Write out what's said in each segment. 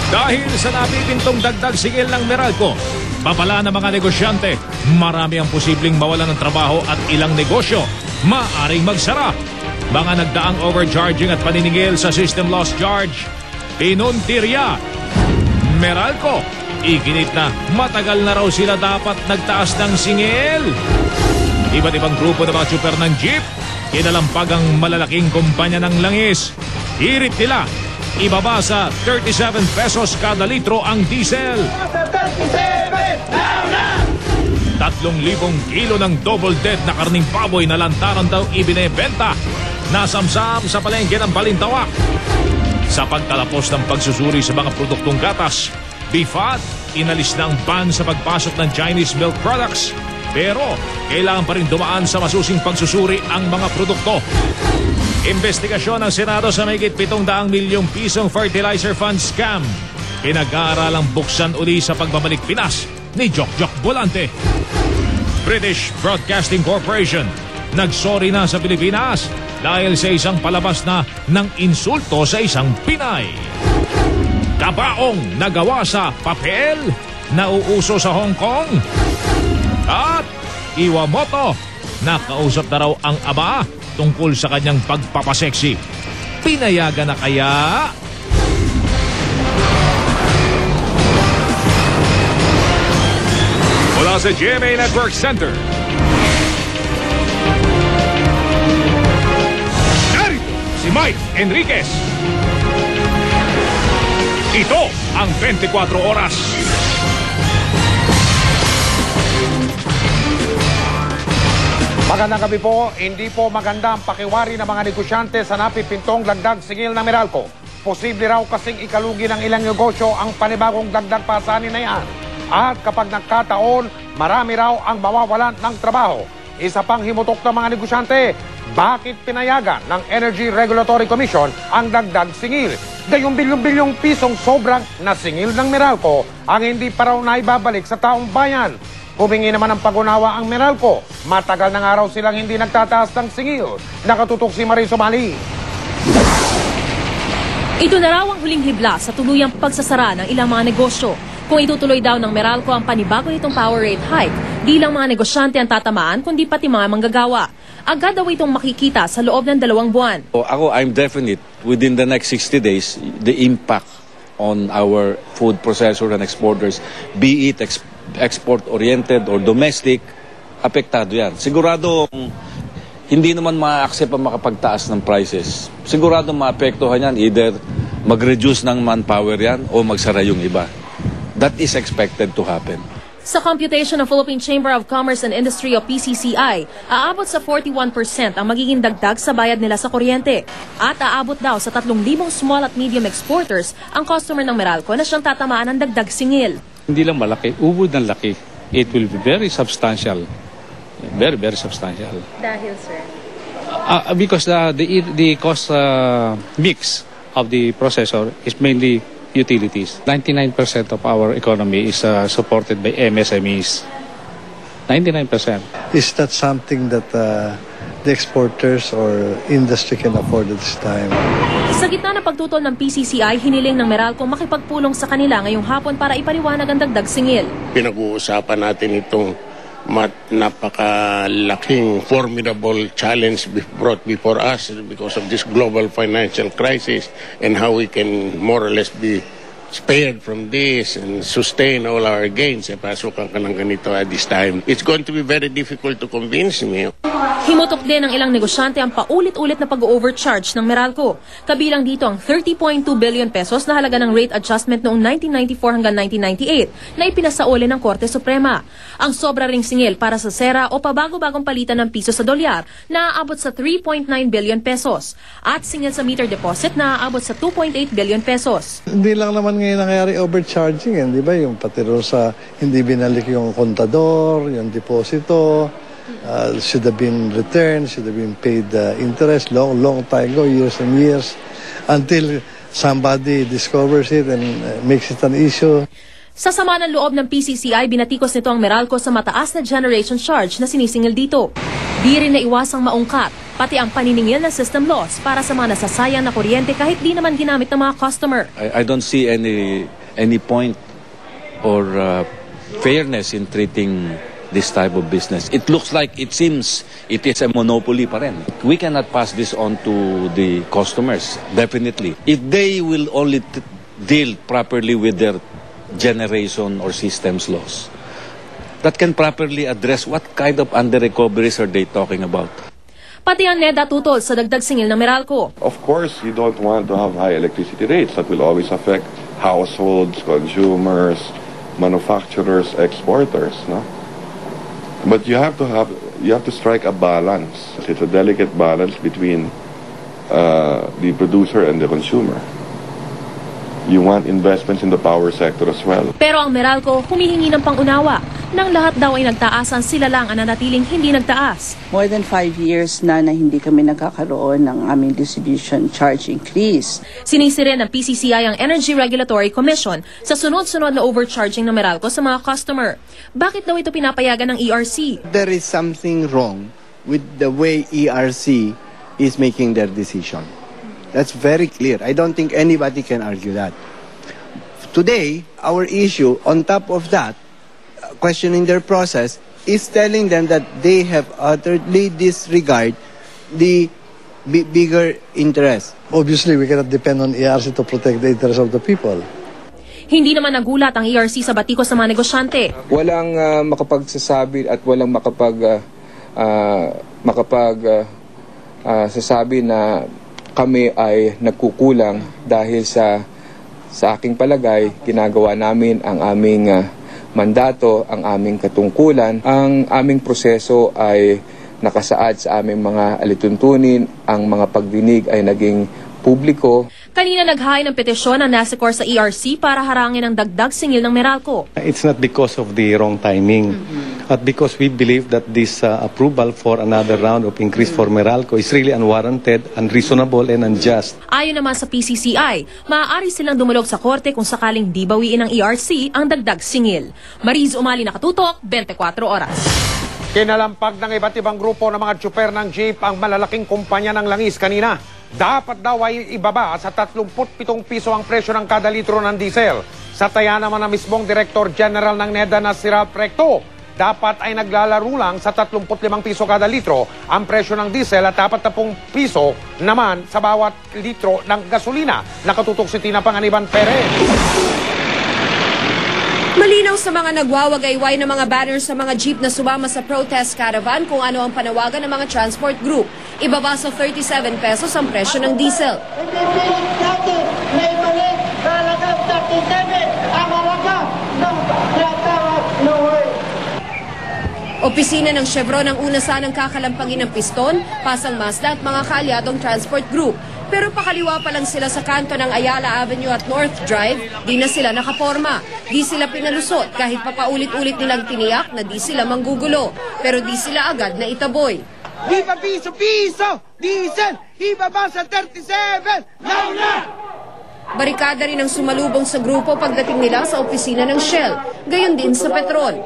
Dahil sa napipintong dagdag singil ng Meralco, papala ng mga negosyante, marami ang posibleng mawalan ng trabaho at ilang negosyo maaring magsara. Mga nagdaang overcharging at paniningil sa system loss charge, pinuntirya. Meralco, iginit na matagal na raw sila dapat nagtaas ng singil. Iba't ibang grupo ng mga super ng jeep, kinalampag ang malalaking kumpanya ng langis. Hirit nila, ibaba sa 37 pesos kada litro ang diesel. 3,000 kilo ng double dead na karning baboy na lantaran daw ibinebenta. Nasamsam sa palengke ng Balintawak. Sa pagtatapos ng pagsusuri sa mga produktong gatas, BIFAD, inalis na ang ban sa pagpasok ng Chinese milk products. Pero kailangan pa rin dumaan sa masusing pagsusuri ang mga produkto. Investigasyon ng Senado sa mahigit 700 milyong pisong fertilizer fund scam. Pinag-aaralang buksan uli sa pagbabalik Pinas ni Jokjok Volante. British Broadcasting Corporation nagsorry na sa Pilipinas dahil sa isang palabas na ng insulto sa isang Pinay. Kabaong nagawa sa papel, nauuso sa Hong Kong. At Iwamoto, nakausap na raw ang ama tungkol sa kanyang pagpapaseksi. Pinayagan na kaya? Mula sa GMA Network Center, narito si Mike Enriquez. Ito ang 24 oras. Magandang gabi po. Hindi po maganda ang pakiwari ng mga negosyante sa napipintong dagdag singil ng Meralco. Posible raw kasing ikalugi ng ilang negosyo ang panibagong dagdag pasanin na yan. At kapag nagkataon, marami raw ang mawawalan ng trabaho. Isa pang himutok ng mga negosyante, bakit pinayagan ng Energy Regulatory Commission ang dagdag singil? Gayong bilyong-bilyong pisong sobrang na singil ng Meralco ang hindi pa raw naibabalik sa taong bayan. Humingi naman ng pag-unawa ang Meralco. Matagal na nga raw silang hindi nagtataas ng singil. Nakatutok si Marie Somali. Ito na raw ang huling hibla sa tuluyang pagsasara ng ilang mga negosyo. Kung itutuloy daw ng Meralco ang panibago nitong power rate hike, di lang mga negosyante ang tatamaan kundi pati mga manggagawa. Agad daw itong makikita sa loob ng 2 buwan. I'm definite within the next 60 days, the impact on our food processors and exporters, be it export-oriented or domestic, apektado yan. Sigurado hindi naman ma-accept ang makapagtaas ng prices. Sigurado maapektuhan yan, either mag-reduce ng manpower yan o magsara yung iba. That is expected to happen. Sa computation ng Philippine Chamber of Commerce and Industry o PCCI, aabot sa 41% ang magiging dagdag sa bayad nila sa kuryente. At aabot daw sa 3,000 small at medium exporters ang customer ng Meralco na siyang tatamaan ng dagdag singil. Hindi lang malaki, ubod ng laki. It will be very substantial. Very, very substantial. Dahil, sir? Because the cost mix of the processor is mainly utilities. 99% of our economy is supported by MSMEs. 99%. Is that something that the exporters or industry can afford at this time? Sa gitna ng pagtutol ng PCCI, hiniling ng Meralco makipagpulong sa kanila ngayong hapon para ipaliwanag ang dagdag singil. Pinag-uusapan natin itong napakalaking formidable challenge brought before us because of this global financial crisis and how we can more or less be spared from this and sustain all our gains. Pasukan ka ng ganito at this time. It's going to be very difficult to convince me. Himutok din ng ilang negosyante ang paulit-ulit na pag-overcharge ng Meralco. Kabilang dito ang 30.2 billion pesos na halaga ng rate adjustment noong 1994 hanggang 1998 na ipinasauli ng Korte Suprema. Ang sobra ring singil para sa sera o pabago-bagong palitan ng piso sa dolyar na aabot sa 3.9 billion pesos at singil sa meter deposit na aabot sa 2.8 billion pesos. Hindi lang naman ngayon nangyari overcharging, di ba? Yung pati sa hindi binalik yung kontador, yung deposito, should have been returned, should have been paid interest long time ago, years and years, until somebody discovers it and makes it an issue. Sa sama ng loob ng PCCI, binatikos nito ang Meralco sa mataas na generation charge na sinisingil dito. Di rin naiwasang maungkat, pati ang paniningil ng system loss para sa mga nasasayang na kuryente kahit di naman ginamit ng mga customer. I don't see any point or fairness in treating this type of business. It looks like, it seems, it is a monopoly pa rin. We cannot pass this on to the customers, definitely. If they will only deal properly with their generation or systems loss, that can properly address what kind of under-recoveries are they talking about. Pati ang NEDA tutol sa dagdag singil ng Meralco. Of course, you don't want to have high electricity rates. That will always affect households, consumers, manufacturers, exporters, no? But you have to strike a balance. It's a delicate balance between the producer and the consumer. You want investments in the power sector as well. Pero ang Meralco humihingi ng pangunawa. Nang lahat daw ay nagtaasan, sila lang ang nanatiling hindi nagtaas. More than 5 years na hindi kami nagkakaroon ng aming distribution charge increase. Sinisi rin ng PCCI ang Energy Regulatory Commission sa sunod-sunod na overcharging ng Meralco sa mga customer. Bakit daw ito pinapayagan ng ERC? There is something wrong with the way ERC is making their decision. That's very clear. I don't think anybody can argue that. Today, our issue, on top of that, questioning their process, is telling them that they have utterly disregard the bigger interest. Obviously, we cannot depend on ERC to protect the interests of the people. Hindi naman nagulat ang ERC sa batikos ng mga negosyante. Walang makapagsasabi at walang sasabi na kami ay nagkukulang dahil sa aking palagay, ginagawa namin ang aming mandato, ang aming katungkulan. Ang aming proseso ay nakasaad sa aming mga alituntunin, ang mga pagdinig ay naging publiko. Kanina naghain ng petisyon ang NASECOR sa ERC para harangin ang dagdag singil ng Meralco. It's not because of the wrong timing, but because we believe that this approval for another round of increase for Meralco is really unwarranted, unreasonable, and unjust. Ayon naman sa PCCI, maaari silang dumulog sa korte kung sakaling di bawiin ng ERC ang dagdag singil. Mariz Umali, nakatutok, 24 oras. Kinalampag ng iba't ibang grupo ng mga tsuper ng jeep ang malalaking kumpanya ng langis kanina. Dapat daw ay ibaba sa 37 piso ang presyo ng kada litro ng diesel. Sa taya naman ng mismong Director General ng NEDA na si Ralph Recto, dapat ay naglalaro lang sa 35 piso kada litro ang presyo ng diesel at 40 piso naman sa bawat litro ng gasolina. Nakatutok si Tina Panganiban Perez. Malinaw sa mga nagwawagayway ng mga banners sa mga jeep na sumama sa protest caravan kung ano ang panawagan ng mga transport group. Ibaba sa 37 pesos ang presyo ng diesel. Opisina ng Chevron ang una sanang kakalampagin ng Piston, Pasang Mazda at mga kaalyadong transport group. Pero pakaliwa pa lang sila sa kanto ng Ayala Avenue at North Drive, di na sila nakaporma. Di sila pinalusot kahit papaulit-ulit nilang tiniyak na di sila manggugulo. Pero di sila agad na itaboy. Viva piso! Diesel! Ibaba sa 37! Now na! Barikada rin ang sumalubong sa grupo pagdating nila sa opisina ng Shell. Gayon din sa Petron.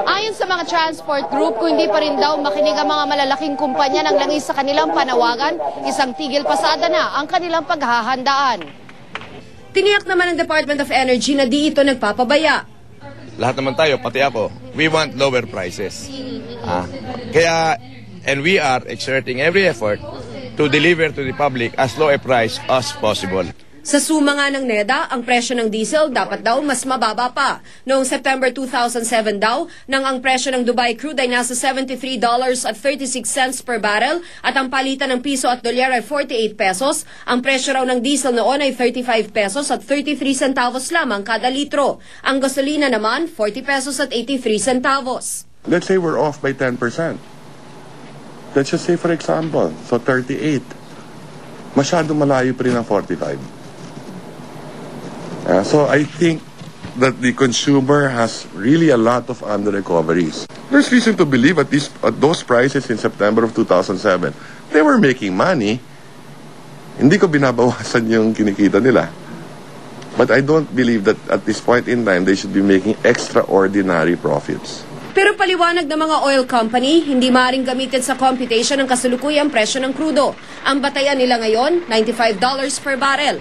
Ayon sa mga transport group, kung hindi pa rin daw makinig ang mga malalaking kumpanya ng langis sa kanilang panawagan, isang tigil pasada na ang kanilang paghahandaan. Tiniyak naman ng Department of Energy na di ito nagpapabaya. Lahat naman tayo, pati ako, we want lower prices. And we are exerting every effort to deliver to the public as low a price as possible. Sa suma nga ng NEDA, ang presyo ng diesel dapat daw mas mababa pa. Noong September 2007 daw, nang ang presyo ng Dubai crude ay nasa $73.36 per barrel at ang palitan ng piso at dolyar ay 48 pesos, ang presyo raw ng diesel noon ay 35 pesos at 33 centavos lamang kada litro. Ang gasolina naman, 40 pesos at 83 centavos. Let's say we're off by 10%. Let's just say, for example, so 38. Masyado malayo pa rin ang 45. So I think that the consumer has really a lot of under-recoveries. There's reason to believe at those prices in September of 2007, they were making money. Hindi ko binabawasan yung kinikita nila. But I don't believe that at this point in time, they should be making extraordinary profits. Pero paliwanag ng mga oil company, hindi maaaring gamitin sa computation ng kasalukuyang presyo ng krudo. Ang batayan nila ngayon, $95 per barrel.